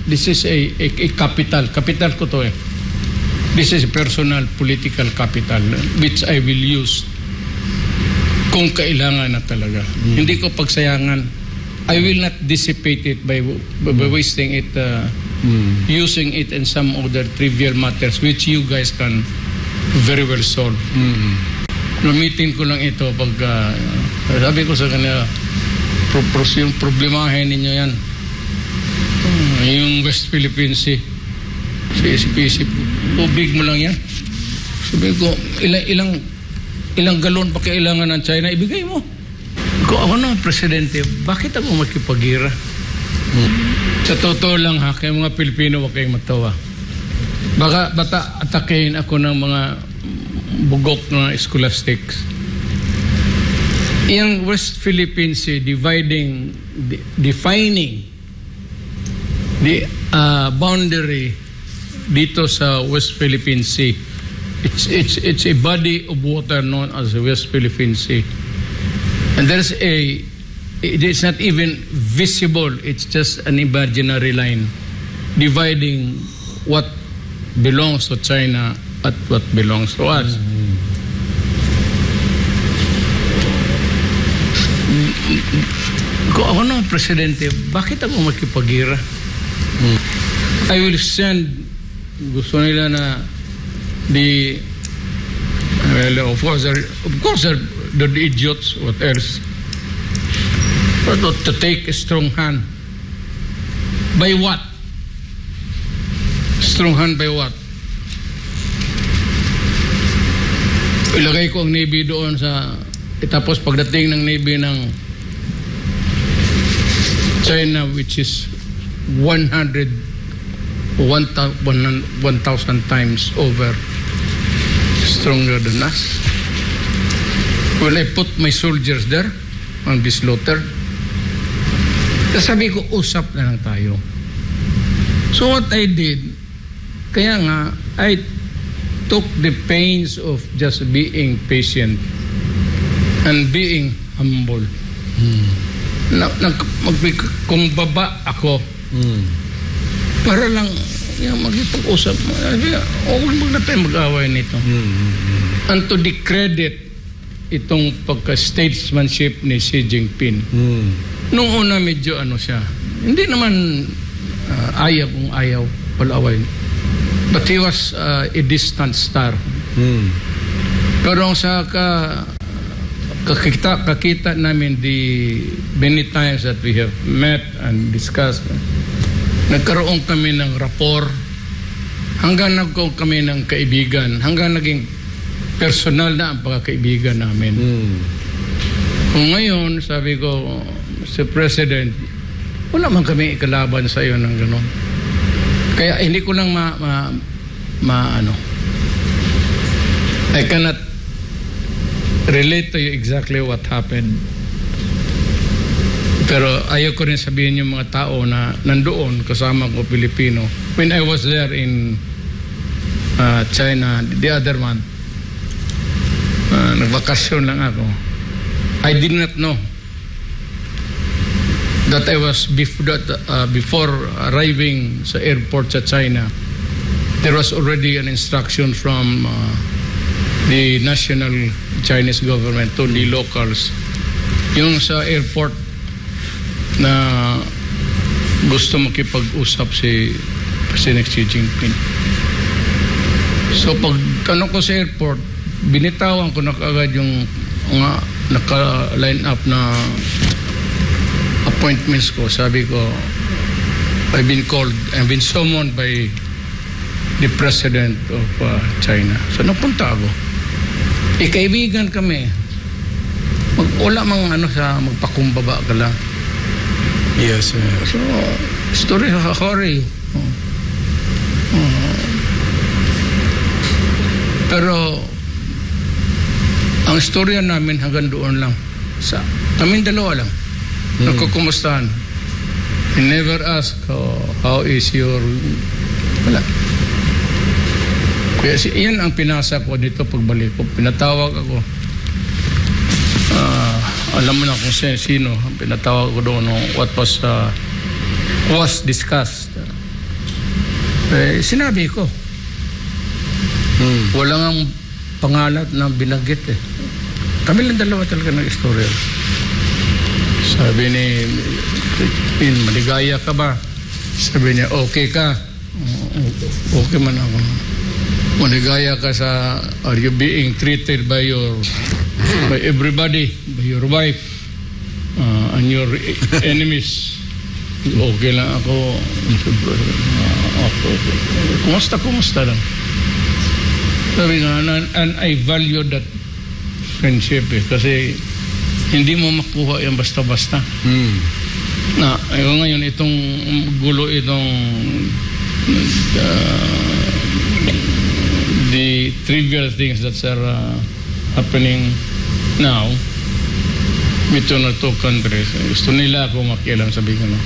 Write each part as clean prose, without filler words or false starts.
this is a capital. Capital ko to eh. This is personal political capital which I will use kung kailangan na talaga. Hindi ko pagsayangan. I will not dissipate it by wasting it, using it in some other trivial matters which you guys can very well solve. Gamitin ko lang ito pag sabi ko sa kanila, yung problemahin ninyo yan. Yung West Philippine Sea. Sa SPC, tubig mo lang yan. Sabi ko, ilang galon pa kailangan ng China, ibigay mo. Kung ako na presidente, bakit ako makipagira? Sa totoo lang ha, kaya mga Pilipino huwag kayong matawa. Baka atakein ako ng mga bugok na scholastics. Yung West Philippine Sea defining the boundary dito sa West Philippine Sea. It's a body of water known as the West Philippine Sea. And it is not even visible. It's just an imaginary line dividing what belongs to China at what belongs to us. Kung ako na presidente, bakit ako makipagira? I will send, gusto nila na of course they're the idiots, what else? But to take a strong hand. By what? Strong hand by what? Ilagay ko ang Navy doon sa, tapos pagdating ng Navy ng China, which is 1,000 times over stronger than us. Will I put my soldiers there and be slaughtered? Sabi ko, usap na lang tayo. So what I did, kaya nga, I took the pains of just being patient and being humble. Kung baba ako, para lang magipag-usap. Huwag na tayo mag-away nito. And to the credit itong pagka-statesmanship ni Xi Jinping. Nung una medyo siya. Hindi naman ayaw pag-away. But he was a distant star. Pero sa kakita namin the many times that we have met and discussed, nagkaroon kami ng rapport, hanggang nagkaroon kami ng kaibigan, hanggang naging personal na ang pagkakaibigan namin. Kung ngayon, sabi ko, Mr. President, wala man kami ikalaban sa iyo ng gano'n. Kaya hindi ko lang I cannot relate to you exactly what happened. Pero ayaw ko rin sabihin yung mga tao na nandoon kasama ko Pilipino. When I was there in China the other month, nagbakasyon lang ako. I did not know that I was before arriving sa airport sa China, there was already an instruction from the national Chinese government to the locals. Yung sa airport na gusto makipag-usap si President Xi Jinping. So pag tanong ko sa airport, binitawan ko na kaagad yung naka-line up na appointments ko. Sabi ko, I've been summoned by the President of China. So napunta ako. Kaibigan kami. Wala mang magpakumbaba ka lang. Yes, sir. So, story sa Hori. Pero, ang storya namin hanggang doon lang. Kaming dalawa lang. Nagkukumustahan. I never ask how is your... Wala. Kaya iyan ang pinasa ko dito pagbalik ko. Pinatawag ako. Alam mo na kung sino. Pinatawag ko doon what was discussed. Sinabi ko, walang ang pangalan na binanggit eh. Kami lang dalawa talaga nag-istorya. Sabi ni maligaya ka ba? Sabi niya, okay ka? Okay man ako. Maligaya ka sa, are you being treated by everybody, by your wife, and your enemies? Okay lang ako. Kumusta lang. Sabi nga, and I value that friendship eh, kasi hindi mo makuha yan basta-basta. Ngayon itong gulo, the trivial things that are happening now between our two countries. Gusto nila ako makialam, sabi ko na.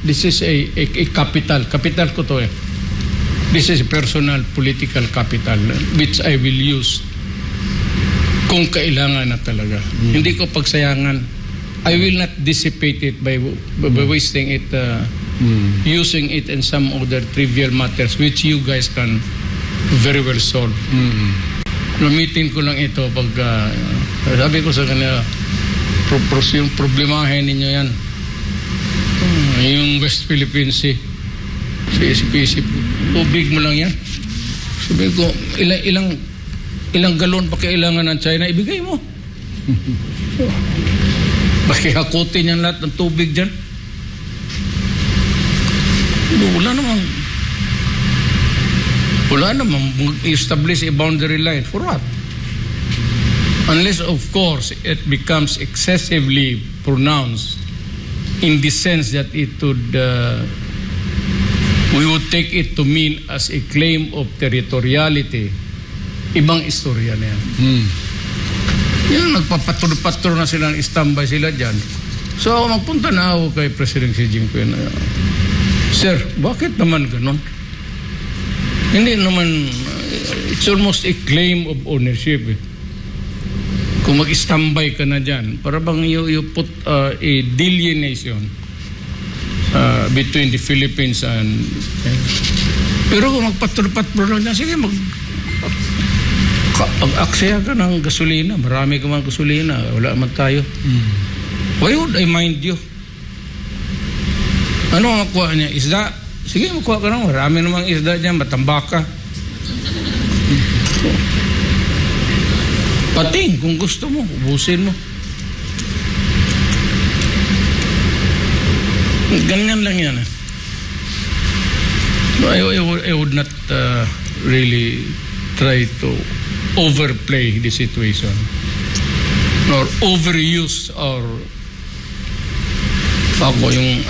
This is a capital ko to eh. This is personal political capital which I will use kung kailangan na talaga. Hindi ko pagsayangan. I will not dissipate it by wasting it, using it in some other trivial matters which you guys can very well solve. Gamitin ko lang ito pag sabi ko sa kanila, yung problemahin ninyo yan. Yung West Philippine Sea, sa SPC, tubig mo lang yan. Sabi ko, ilang galon pa kailangan ng China, ibigay mo. Bakit hakutin yan lahat ng tubig dyan? Wala namang establish a boundary line. For what? Unless, of course, it becomes excessively pronounced in the sense that it would, we would take it to mean as a claim of territoriality. Ibang istorya na yan. Yan, nagpapatro na sila, standby sila dyan. So ako magpunta na ako kay President Xi Jinping. Sir, bakit naman ganon? Hindi naman, it's almost a claim of ownership eh. Kung mag-standby ka na dyan, para bang you put a delineation between the Philippines and pero kung magpatro lang dyan, sige mag-aksaya ka ng gasolina, marami ka mga gasolina, wala man tayo. Why would I mind you? Ano ang makuha niya? Isda? Sige, makuha ka lang, marami namang isda dyan, matambaka. Pating, kung gusto mo, ubusin mo. Ganyan lang yan. I would not really try to overplay the situation or overuse or ako yung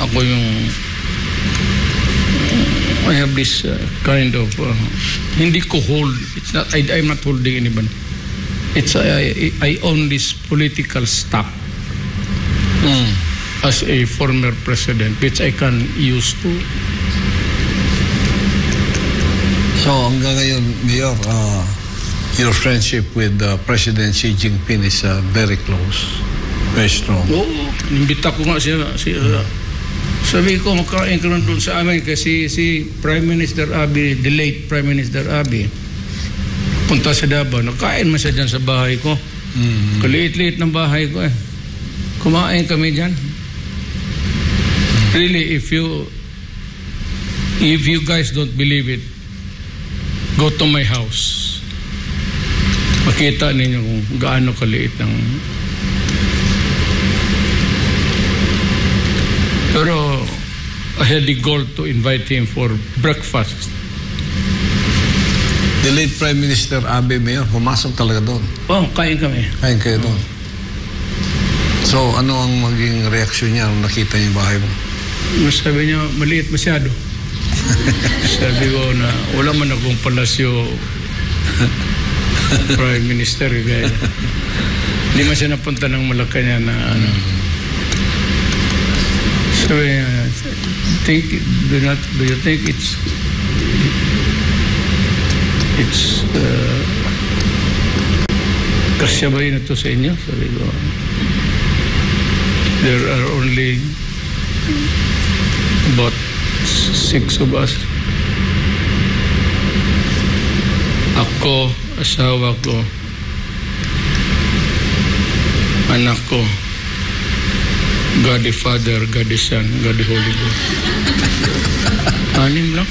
I have this kind of hindi ko hold. It's not, I'm not holding anyone. It's I own this political stock as a former president which I can use to. So hanggang ngayon, Mayor, your friendship with President Xi Jinping is very close, very strong. Oo, nimbita ko nga siya. Sabi ko, makain ka doon sa amin kasi si Prime Minister Abiy, the late Prime Minister Abiy, punta sa Davao, nakain man siya dyan sa bahay ko. Kaliit-liit ng bahay ko eh. Kumain kami dyan. Really, if you guys don't believe it, go to my house. Makita ninyo kung gaano kaliit ng... Pero I had the goal to invite him for breakfast. The late Prime Minister Abe, Mayor, pumasok talaga doon. Oh, kain kami. Kain kayo doon. So, ano ang maging reaksyon niya nung nakita niya yung bahay mo? Sabi niya, maliit masyado. Sabi ko na, wala man akong palasyo Prime Minister. Kaya hindi man siya napunta ng Malacanang na ano. Sabi niya, do you think it's kasya ba yun ito sa inyo? Sabi ko, there are only about Six of us. Ako, asawa ko, anak ko, God the Father, God the Son, God the Holy Ghost. Anim lang.